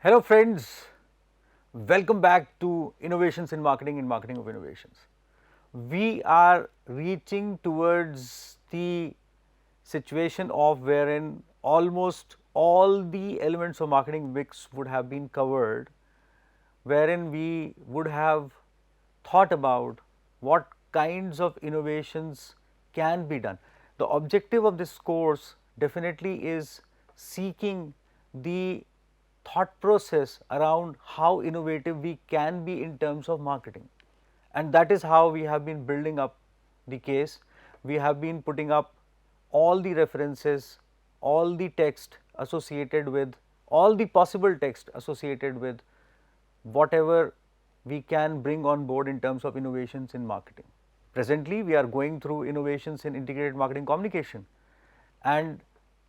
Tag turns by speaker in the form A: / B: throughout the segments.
A: Hello friends, welcome back to Innovations in Marketing and Marketing of Innovations. We are reaching towards the situation of wherein almost all the elements of marketing mix would have been covered, wherein we would have thought about what kinds of innovations can be done. The objective of this course definitely is seeking the thought process around how innovative we can be in terms of marketing, and that is how we have been building up the case. We have been putting up all the references, all the text associated with, all the possible text associated with whatever we can bring on board in terms of innovations in marketing. Presently, we are going through innovations in integrated marketing communication, and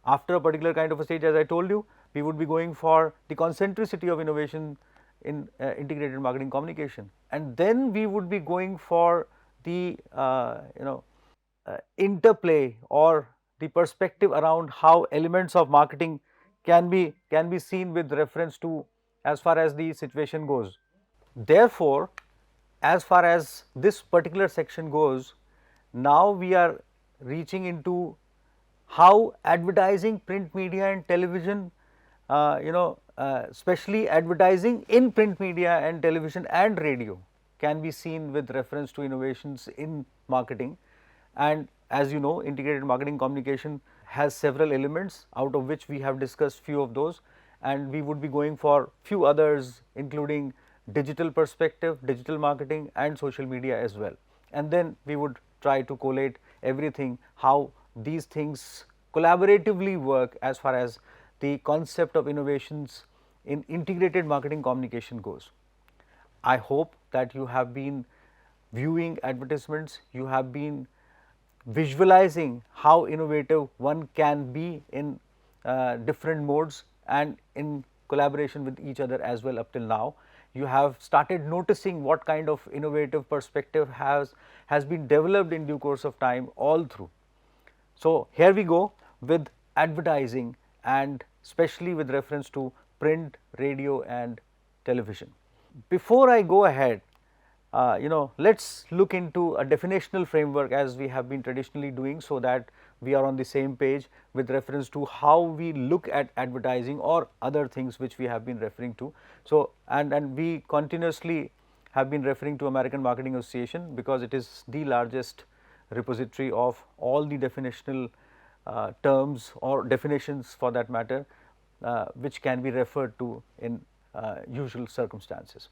A: after a particular kind of a stage, as I told you, we would be going for the concentricity of innovation in integrated marketing communication, and then we would be going for the interplay or the perspective around how elements of marketing can be seen with reference to as far as the situation goes. Therefore, as far as this particular section goes, now we are reaching into how advertising, print media and television, especially advertising in print media and television and radio can be seen with reference to innovations in marketing. And as you know, integrated marketing communication has several elements, out of which we have discussed few of those, and we would be going for few others, including digital perspective, digital marketing and social media as well. And then we would try to collate everything, how these things collaboratively work as far as the concept of innovations in integrated marketing communication goes. I hope that you have been viewing advertisements, you have been visualizing how innovative one can be in different modes and in collaboration with each other as well. Up till now, you have started noticing what kind of innovative perspective has been developed in due course of time all through. So, here we go with advertising, and especially with reference to print, radio and television. Before I go ahead, let us look into a definitional framework as we have been traditionally doing, so that we are on the same page with reference to how we look at advertising or other things which we have been referring to. So, and we continuously have been referring to American Marketing Association, because it is the largest repository of all the definitional terms or definitions for that matter, which can be referred to in usual circumstances.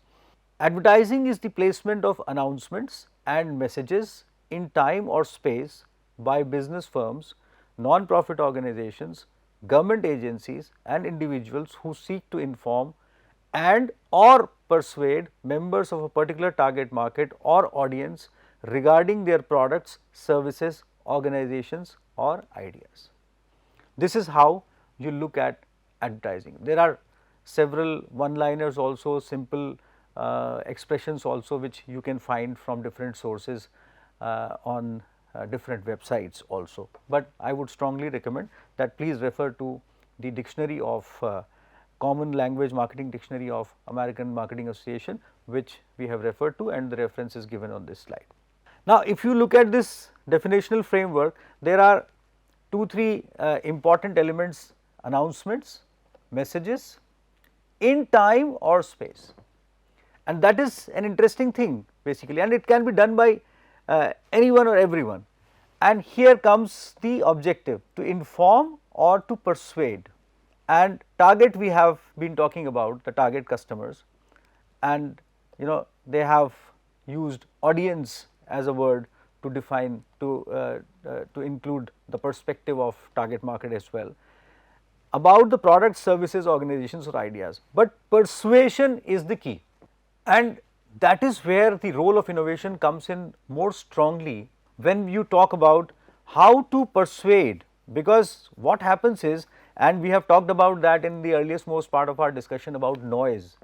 A: Advertising is the placement of announcements and messages in time or space by business firms, non-profit organizations, government agencies and individuals who seek to inform and or persuade members of a particular target market or audience regarding their products, services, organizations or ideas. This is how you look at advertising. There are several one-liners also, simple expressions also, which you can find from different sources on different websites also, but I would strongly recommend that please refer to the dictionary of Common Language Marketing Dictionary of American Marketing Association, which we have referred to, and the reference is given on this slide. Now, if you look at this definitional framework, there are 2-3 important elements: announcements, messages in time or space. And that is an interesting thing basically, and it can be done by anyone or everyone. And here comes the objective: to inform or to persuade. And target, we have been talking about the target customers, and they have used audience as a word to define, to include the perspective of target market as well, about the products, services, organizations or ideas. But persuasion is the key. And that is where the role of innovation comes in more strongly, when you talk about how to persuade. Because what happens is, and we have talked about that in the earliest most part of our discussion about noise,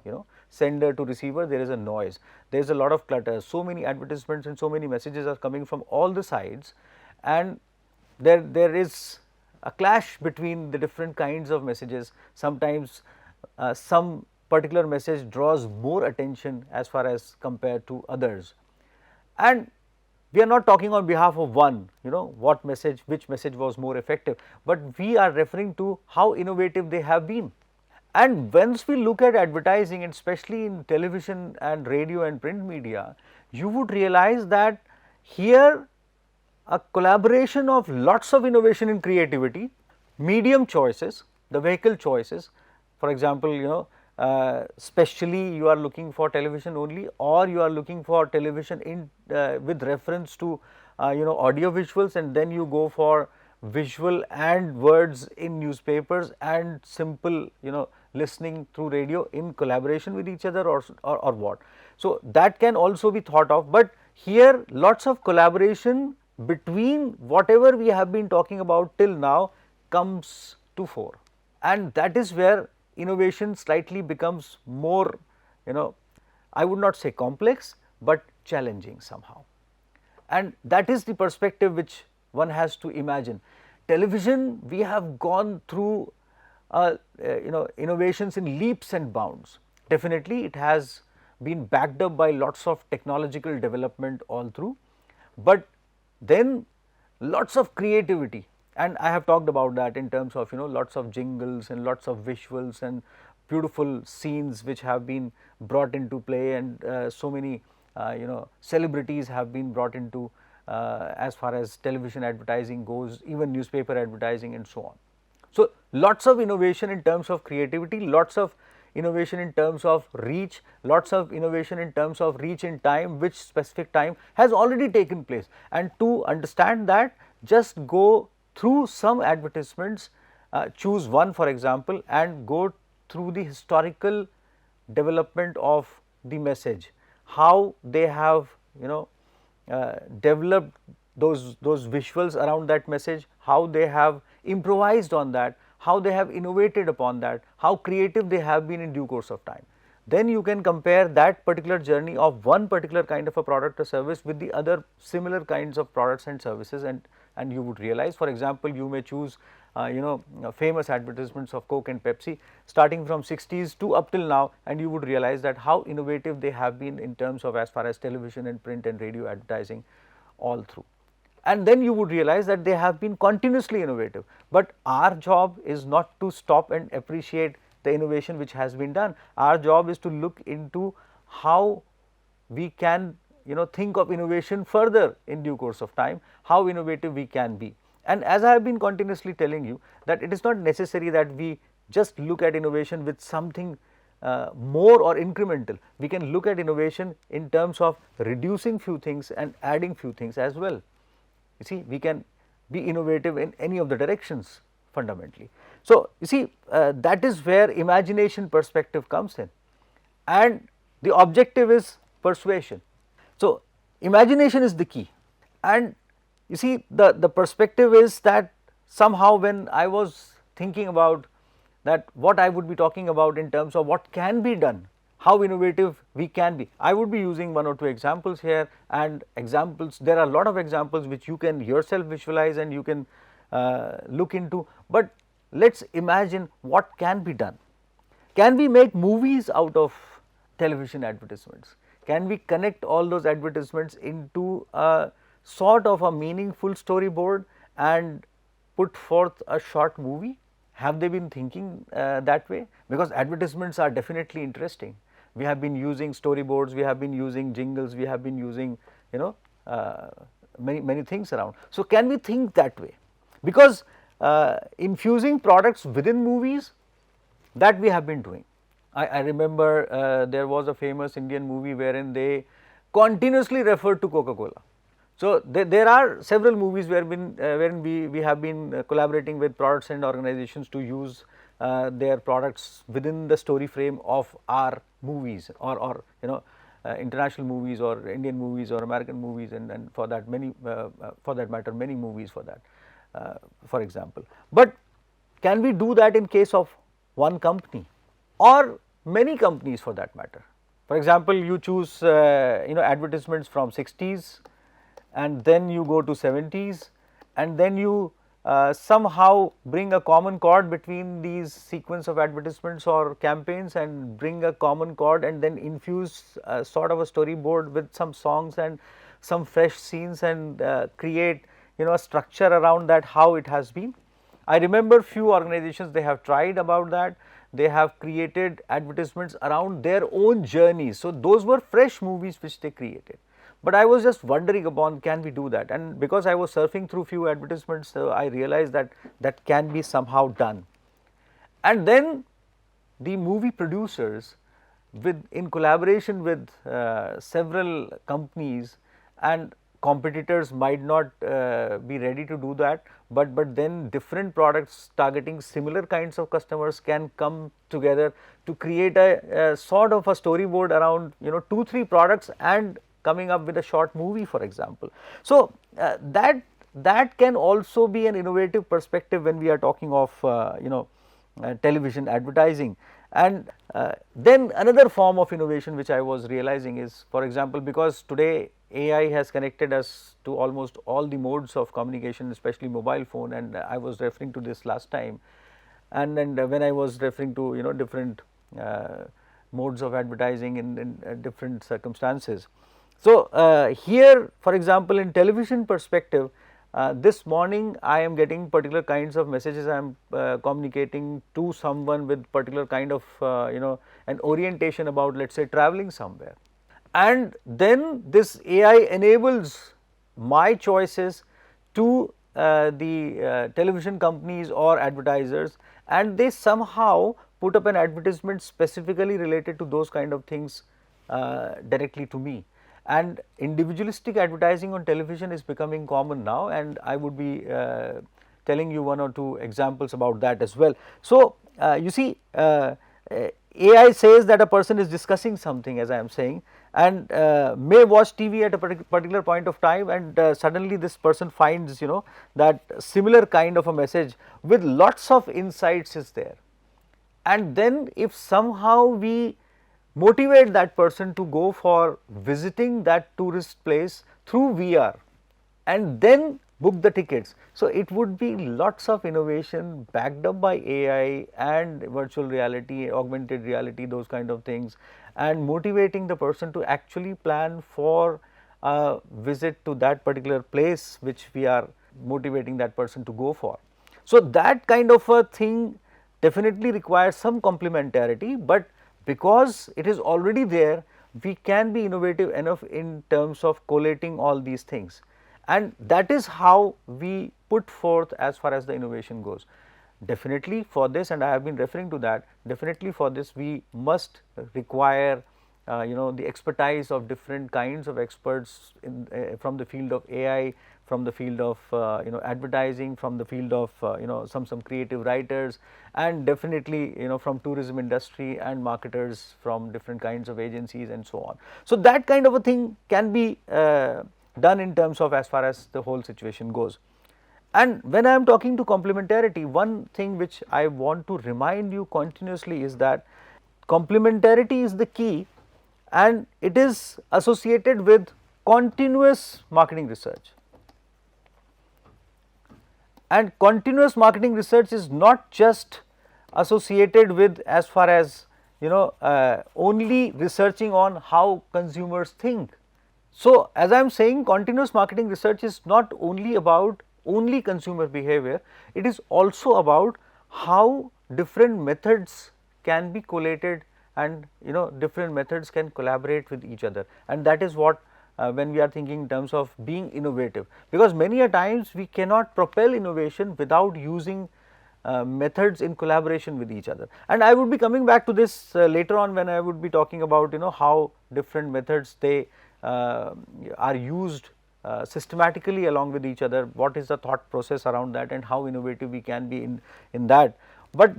A: sender to receiver, there is a noise, there is a lot of clutter, so many advertisements and so many messages are coming from all the sides, and there is a clash between the different kinds of messages. Sometimes some particular message draws more attention as far as compared to others. And we are not talking on behalf of one, what message, which message was more effective, but we are referring to how innovative they have been. And once we look at advertising, and especially in television and radio and print media, you would realize that here a collaboration of lots of innovation in creativity, medium choices, the vehicle choices. For example, especially you are looking for television only, or you are looking for television in with reference to audio visuals, and then you go for visual and words in newspapers, and simple listening through radio in collaboration with each other, or what. So, that can also be thought of, but here lots of collaboration between whatever we have been talking about till now comes to fore, and that is where innovation slightly becomes more, I would not say complex, but challenging somehow. And that is the perspective which one has to imagine. Television, we have gone through innovations in leaps and bounds. Definitely it has been backed up by lots of technological development all through, but then lots of creativity, and I have talked about that in terms of lots of jingles and lots of visuals and beautiful scenes which have been brought into play, and so many celebrities have been brought into as far as television advertising goes, even newspaper advertising and so on. So, lots of innovation in terms of creativity, lots of innovation in terms of reach, lots of innovation in terms of reach in time, which specific time has already taken place. And to understand that, just go through some advertisements, choose one for example, and go through the historical development of the message, how they have developed those visuals around that message, how they have improvised on that, how they have innovated upon that, how creative they have been in due course of time. Then you can compare that particular journey of one particular kind of a product or service with the other similar kinds of products and services, and you would realize, for example, you may choose famous advertisements of Coke and Pepsi starting from 60s to up till now, and you would realize that how innovative they have been in terms of as far as television and print and radio advertising all through. And then you would realize that they have been continuously innovative, but our job is not to stop and appreciate the innovation which has been done. Our job is to look into how we can think of innovation further in due course of time, how innovative we can be. And as I have been continuously telling you, that it is not necessary that we just look at innovation with something more or incremental. We can look at innovation in terms of reducing few things and adding few things as well. You see, we can be innovative in any of the directions fundamentally. So, you see, that is where imagination perspective comes in, and the objective is persuasion. So, imagination is the key, and you see, the perspective is that somehow when I was thinking about that what I would be talking about in terms of what can be done, how innovative we can be, I would be using one or two examples here, and examples, there are a lot of examples which you can yourself visualize and you can look into, but let us imagine what can be done. Can we make movies out of television advertisements? Can we connect all those advertisements into a sort of a meaningful storyboard and put forth a short movie? Have they been thinking that way? Because advertisements are definitely interesting. We have been using storyboards, we have been using jingles, we have been using many things around. So, can we think that way? Because infusing products within movies, that we have been doing. I remember there was a famous Indian movie wherein they continuously referred to Coca-Cola. So, there are several movies wherein we have been collaborating with products and organizations to use their products within the story frame of our movies, or international movies, or Indian movies, or American movies, and for that matter many movies for that, for example. But can we do that in case of one company or many companies for that matter? For example, you choose advertisements from 60s, and then you go to 70s, and then you somehow bring a common chord between these sequence of advertisements or campaigns and bring a common chord and then infuse sort of a storyboard with some songs and some fresh scenes and create a structure around that, how it has been. I remember few organizations, they have tried about that. They have created advertisements around their own journeys. So, those were fresh movies which they created. But I was just wondering upon, can we do that? And because I was surfing through few advertisements, I realized that that can be somehow done. And then the movie producers, with in collaboration with several companies, and competitors might not be ready to do that, but then different products targeting similar kinds of customers can come together to create a sort of a storyboard around 2-3 products and coming up with a short movie, for example. So, that can also be an innovative perspective when we are talking of television advertising. And then another form of innovation which I was realizing is, for example, because today AI has connected us to almost all the modes of communication, especially mobile phone, and I was referring to this last time. And when I was referring to different modes of advertising in different circumstances. So, here, for example, in television perspective, this morning I am getting particular kinds of messages. I am communicating to someone with particular kind of an orientation about, let us say, traveling somewhere. And then this AI enables my choices to the television companies or advertisers, and they somehow put up an advertisement specifically related to those kind of things directly to me. And individualistic advertising on television is becoming common now, and I would be telling you 1 or 2 examples about that as well. So, you see, AI says that a person is discussing something, as I am saying, and may watch TV at a particular point of time, and suddenly this person finds that similar kind of a message with lots of insights is there. And then if somehow we motivate that person to go for visiting that tourist place through VR and then book the tickets. So, it would be lots of innovation backed up by AI and virtual reality, augmented reality, those kind of things, and motivating the person to actually plan for a visit to that particular place which we are motivating that person to go for. So, that kind of a thing definitely requires some complementarity, but because it is already there, we can be innovative enough in terms of collating all these things, and that is how we put forth as far as the innovation goes. Definitely for this, and I have been referring to that, definitely for this we must require the expertise of different kinds of experts in, from the field of AI, from the field of advertising, from the field of some creative writers, and definitely from tourism industry and marketers from different kinds of agencies and so on. So, that kind of a thing can be done in terms of as far as the whole situation goes. And when I am talking to complementarity, one thing which I want to remind you continuously is that complementarity is the key, and it is associated with continuous marketing research. And continuous marketing research is not just associated with as far as only researching on how consumers think. So, as I am saying, continuous marketing research is not only about only consumer behavior, it is also about how different methods can be collated and different methods can collaborate with each other, and that is what when we are thinking in terms of being innovative, because many a times we cannot propel innovation without using methods in collaboration with each other. And I would be coming back to this later on when I would be talking about how different methods they are used systematically along with each other, what is the thought process around that and how innovative we can be in that. But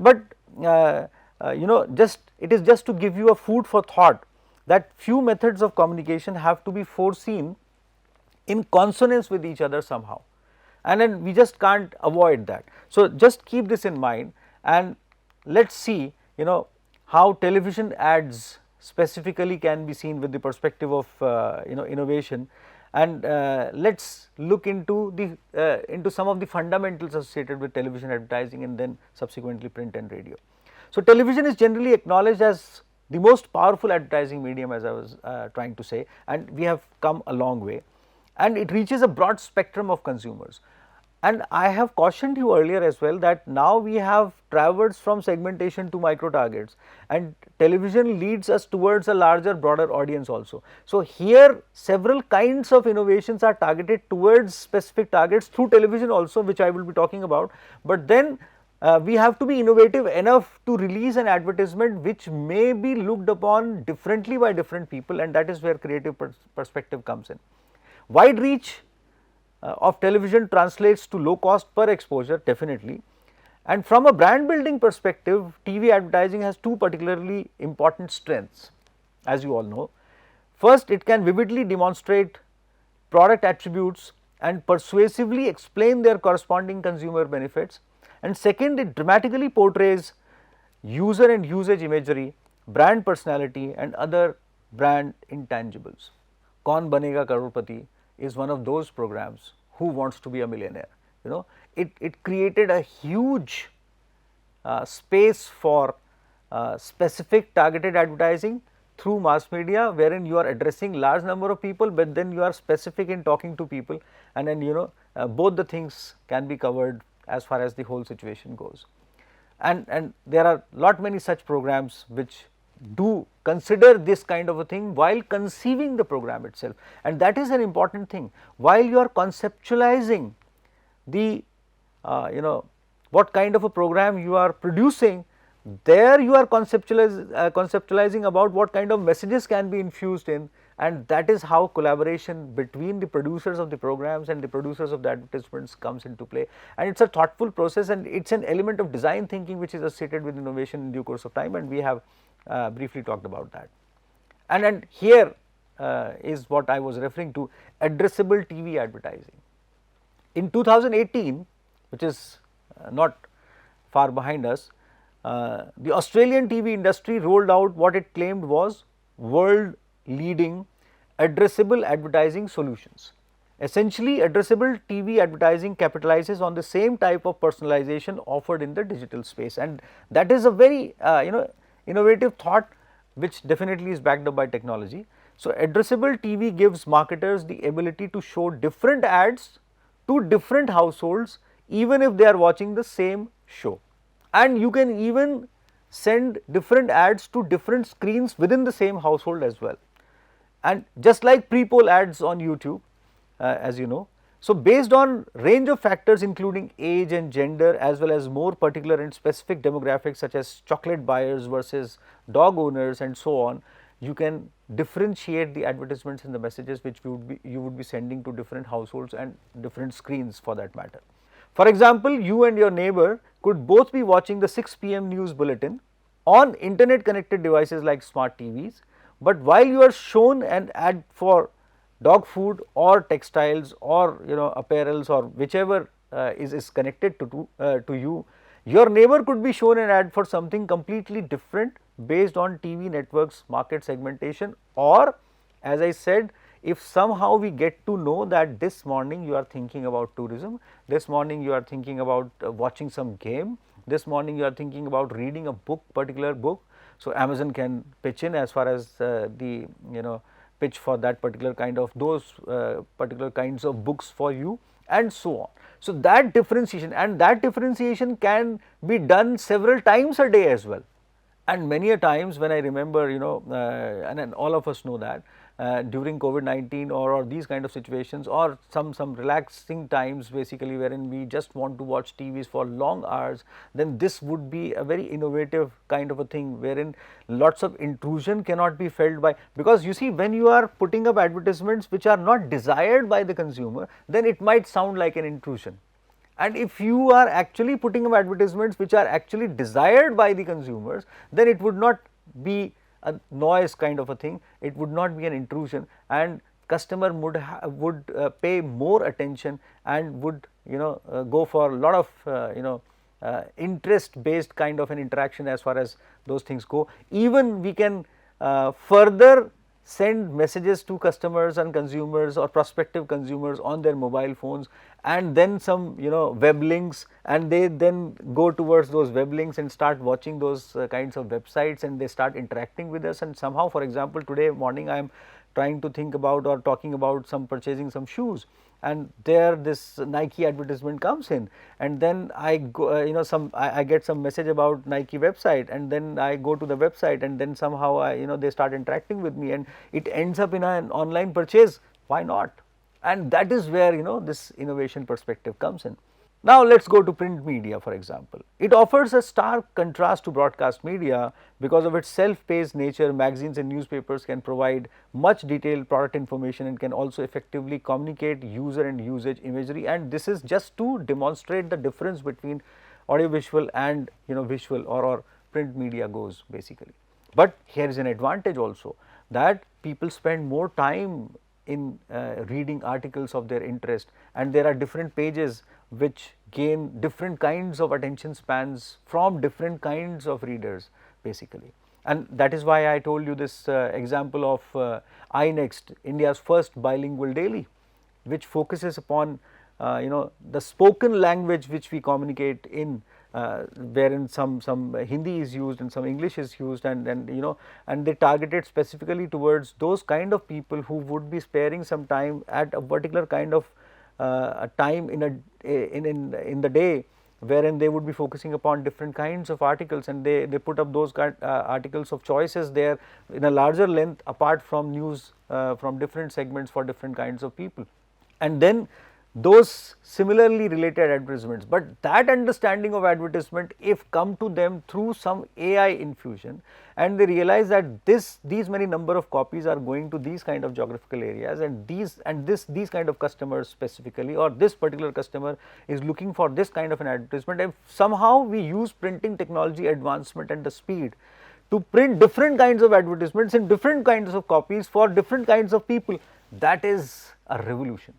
A: just it is just to give you a food for thought that few methods of communication have to be foreseen in consonance with each other somehow, and then we just can't avoid that. So, just keep this in mind, and let us see how television ads specifically can be seen with the perspective of innovation. and let's look into into some of the fundamentals associated with television advertising and then subsequently print and radio. So, television is generally acknowledged as the most powerful advertising medium, as I was trying to say, and we have come a long way, and it reaches a broad spectrum of consumers. And I have cautioned you earlier as well that now we have traversed from segmentation to micro targets, and television leads us towards a larger, broader audience also. So, here several kinds of innovations are targeted towards specific targets through television also, which I will be talking about, but then we have to be innovative enough to release an advertisement which may be looked upon differently by different people, and that is where creative perspective comes in. Wide reach of television translates to low cost per exposure, definitely, and from a brand building perspective, TV advertising has two particularly important strengths, as you all know. First, it can vividly demonstrate product attributes and persuasively explain their corresponding consumer benefits, and second, it dramatically portrays user and usage imagery, brand personality and other brand intangibles. Kaun Banega Crorepati is one of those programs, Who Wants to be a Millionaire. You know, it created a huge space for specific targeted advertising through mass media, wherein you are addressing large number of people, but then you are specific in talking to people, and then both the things can be covered as far as the whole situation goes. And there are lot many such programs which do consider this kind of a thing while conceiving the program itself, and that is an important thing. While you are conceptualizing the what kind of a program you are producing, there you are conceptualizing about what kind of messages can be infused in, and that is how collaboration between the producers of the programs and the producers of the advertisements comes into play. And it is a thoughtful process, and it is an element of design thinking which is associated with innovation in due course of time, and we have briefly talked about that. And here is what I was referring to, addressable TV advertising. In 2018, which is not far behind us, the Australian TV industry rolled out what it claimed was world leading addressable advertising solutions. Essentially, addressable TV advertising capitalizes on the same type of personalization offered in the digital space, and that is a very innovative thought which definitely is backed up by technology. So, addressable TV gives marketers the ability to show different ads to different households even if they are watching the same show, and you can even send different ads to different screens within the same household as well, and just like pre-poll ads on YouTube, as you know. So, based on range of factors including age and gender, as well as more particular and specific demographics such as chocolate buyers versus dog owners and so on, you can differentiate the advertisements and the messages which you would be sending to different households and different screens for that matter. For example, you and your neighbor could both be watching the 6 p.m. news bulletin on internet connected devices like smart TVs, but while you are shown an ad for dog food or textiles or apparels or whichever is connected to you, your neighbor could be shown an ad for something completely different based on TV networks market segmentation, or as I said, if somehow we get to know that this morning you are thinking about tourism, this morning you are thinking about watching some game, this morning you are thinking about reading a book, particular book. So, Amazon can pitch in as far as the pitch for that particular kind of those particular kinds of books for you, and so on. So, that differentiation can be done several times a day as well, and many a times when I remember and all of us know that during COVID-19 or these kind of situations, or some relaxing times basically wherein we just want to watch TVs for long hours, then this would be a very innovative kind of a thing wherein lots of intrusion cannot be felt by, because you see, when you are putting up advertisements which are not desired by the consumer, then it might sound like an intrusion. And if you are actually putting up advertisements which are actually desired by the consumers, then it would not be a noise kind of a thing, it would not be an intrusion, and customer would pay more attention and would go for a lot of interest based kind of an interaction as far as those things go. Even we can further send messages to customers and consumers or prospective consumers on their mobile phones, and then some web links, and they then go towards those web links and start watching those kinds of websites, and they start interacting with us. And somehow, for example, today morning I am trying to think about or talking about some purchasing some shoes, and there this Nike advertisement comes in, and then I go I get some message about Nike website, and then I go to the website, and then somehow they start interacting with me, and it ends up in an online purchase. Why not? And that is where this innovation perspective comes in. Now, let us go to print media, for example. It offers a stark contrast to broadcast media. Because of its self-paced nature, magazines and newspapers can provide much detailed product information and can also effectively communicate user and usage imagery, and this is just to demonstrate the difference between audiovisual and visual or print media goes basically. But here is an advantage also, that people spend more time in reading articles of their interest, and there are different pages which gain different kinds of attention spans from different kinds of readers basically. And that is why I told you this example of iNext, India's first bilingual daily, which focuses upon the spoken language which we communicate in, wherein some Hindi is used and some English is used, and and they targeted specifically towards those kind of people who would be sparing some time at a particular kind of a time in the day, wherein they would be focusing upon different kinds of articles, and they put up those articles of choices there in a larger length apart from news from different segments for different kinds of people. And then those similarly related advertisements, but that understanding of advertisement if come to them through some AI infusion, and they realize that these many number of copies are going to these kind of geographical areas, and these kind of customers specifically, or this particular customer is looking for this kind of an advertisement, and somehow we use printing technology advancement and the speed to print different kinds of advertisements in different kinds of copies for different kinds of people. That is a revolution.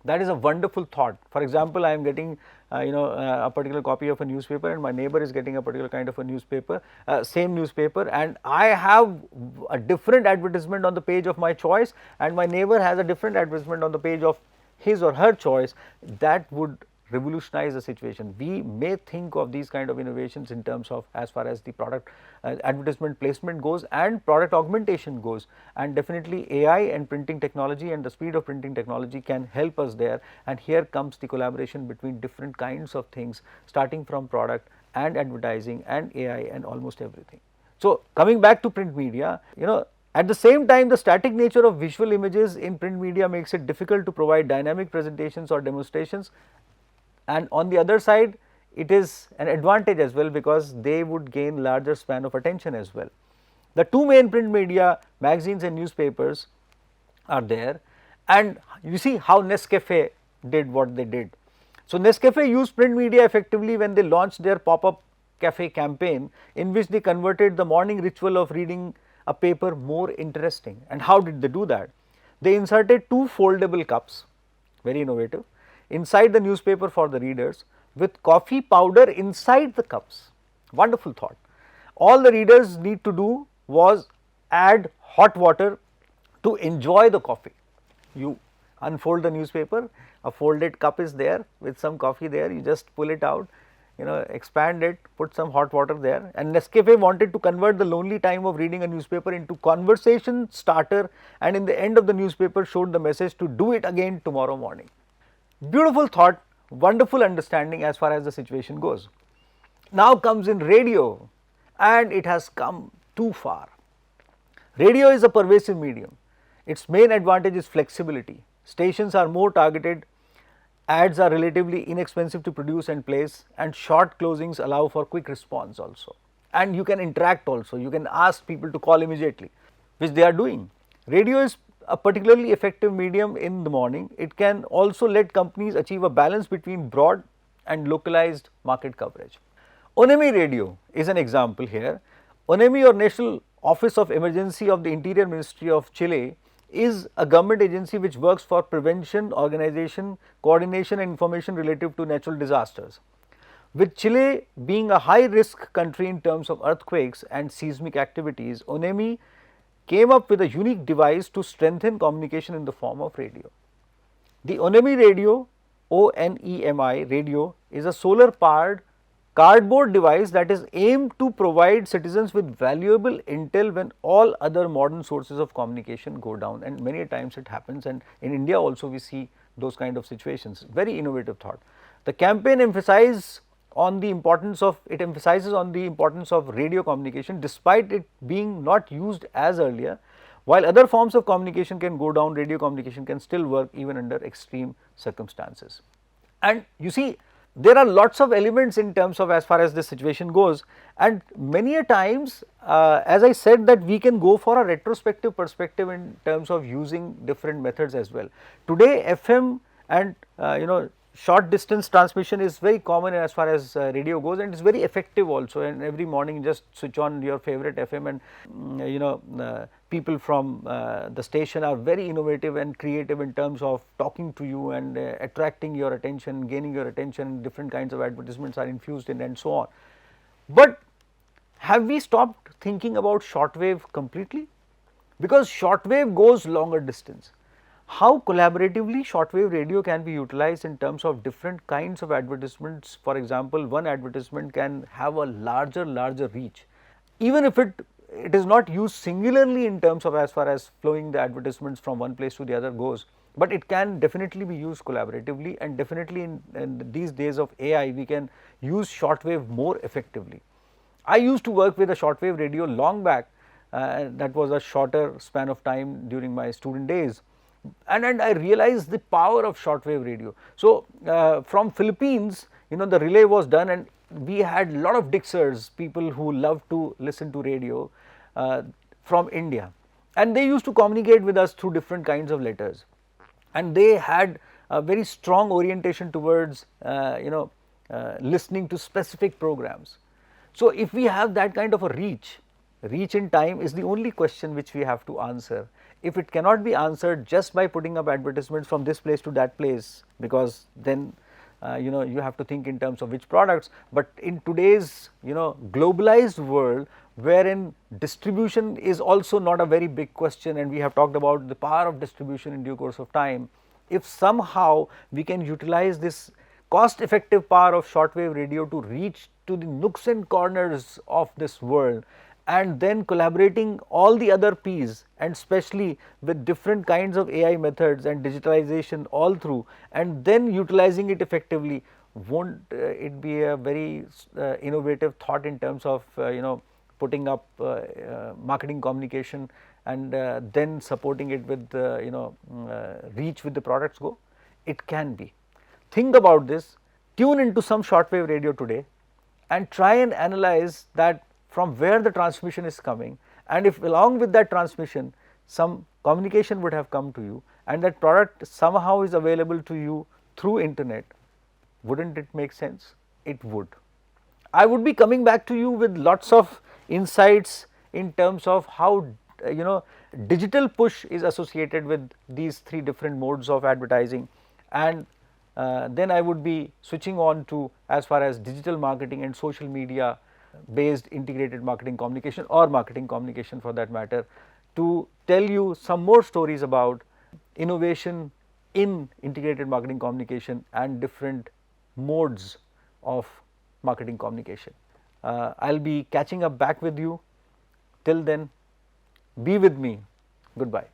A: That is a wonderful thought. For example, I am getting a particular copy of a newspaper, and my neighbor is getting a particular kind of a newspaper, same newspaper, and I have a different advertisement on the page of my choice, and my neighbor has a different advertisement on the page of his or her choice. That would revolutionize the situation. We may think of these kind of innovations in terms of as far as the product advertisement placement goes and product augmentation goes, and definitely AI and printing technology and the speed of printing technology can help us there. And here comes the collaboration between different kinds of things, starting from product and advertising and AI and almost everything. So, coming back to print media, at the same time, the static nature of visual images in print media makes it difficult to provide dynamic presentations or demonstrations. And on the other side, it is an advantage as well, because they would gain larger span of attention as well. The two main print media, magazines and newspapers, are there, and you see how Nescafe did what they did. So, Nescafe used print media effectively when they launched their pop-up cafe campaign, in which they converted the morning ritual of reading a paper more interesting. And how did they do that? They inserted two foldable cups, very innovative, inside the newspaper for the readers, with coffee powder inside the cups. Wonderful thought. All the readers need to do was add hot water to enjoy the coffee. You unfold the newspaper, a folded cup is there with some coffee there, you just pull it out, expand it, put some hot water there. And Nescafe wanted to convert the lonely time of reading a newspaper into conversation starter, and in the end of the newspaper showed the message to do it again tomorrow morning. Beautiful thought, wonderful understanding as far as the situation goes. Now comes in radio, and it has come too far. Radio is a pervasive medium. Its main advantage is flexibility. Stations are more targeted, ads are relatively inexpensive to produce and place, and short closings allow for quick response also. And you can interact also, you can ask people to call immediately, which they are doing. Radio is a particularly effective medium in the morning. It can also let companies achieve a balance between broad and localized market coverage. ONEMI radio is an example here. ONEMI, or National Office of Emergency of the Interior Ministry of Chile, is a government agency which works for prevention, organization, coordination and information relative to natural disasters. With Chile being a high risk country in terms of earthquakes and seismic activities, ONEMI came up with a unique device to strengthen communication in the form of radio. The ONEMI radio, ONEMI radio, is a solar powered cardboard device that is aimed to provide citizens with valuable intel when all other modern sources of communication go down, and many times it happens, and in India also we see those kind of situations. Very innovative thought. The campaign emphasizes on the importance of radio communication despite it being not used as earlier. While other forms of communication can go down, radio communication can still work even under extreme circumstances. And you see, there are lots of elements in terms of as far as this situation goes, and many a times as I said that we can go for a retrospective perspective in terms of using different methods as well. Today FM and short distance transmission is very common as far as radio goes, and it is very effective also, and every morning just switch on your favorite FM and people from the station are very innovative and creative in terms of talking to you and attracting your attention, gaining your attention, different kinds of advertisements are infused in and so on. But have we stopped thinking about shortwave completely? Because shortwave goes longer distance. How collaboratively shortwave radio can be utilized in terms of different kinds of advertisements. For example, one advertisement can have a larger reach, even if it is not used singularly in terms of as far as flowing the advertisements from one place to the other goes, but it can definitely be used collaboratively, and definitely in these days of AI we can use shortwave more effectively. I used to work with a shortwave radio long back, that was a shorter span of time during my student days, and I realized the power of shortwave radio. So from Philippines, the relay was done, and we had lot of Dixers, people who love to listen to radio from India, and they used to communicate with us through different kinds of letters, and they had a very strong orientation towards listening to specific programs. So if we have that kind of a reach in time is the only question which we have to answer. If it cannot be answered just by putting up advertisements from this place to that place, because then you have to think in terms of which products, but in today's globalized world wherein distribution is also not a very big question, and we have talked about the power of distribution in due course of time, if somehow we can utilize this cost effective power of shortwave radio to reach to the nooks and corners of this world, and then collaborating all the other P's, and especially with different kinds of AI methods and digitalization all through, and then utilizing it effectively, won't it be a very innovative thought in terms of putting up marketing communication and then supporting it with reach with the products go? It can be. Think about this, tune into some shortwave radio today and try and analyze that from where the transmission is coming, and if along with that transmission some communication would have come to you and that product somehow is available to you through internet, wouldn't it make sense? It would. I would be coming back to you with lots of insights in terms of how digital push is associated with these three different modes of advertising, and then I would be switching on to as far as digital marketing and social media based integrated marketing communication, or marketing communication for that matter, to tell you some more stories about innovation in integrated marketing communication and different modes of marketing communication. I will be catching up back with you. Till then, be with me. Goodbye.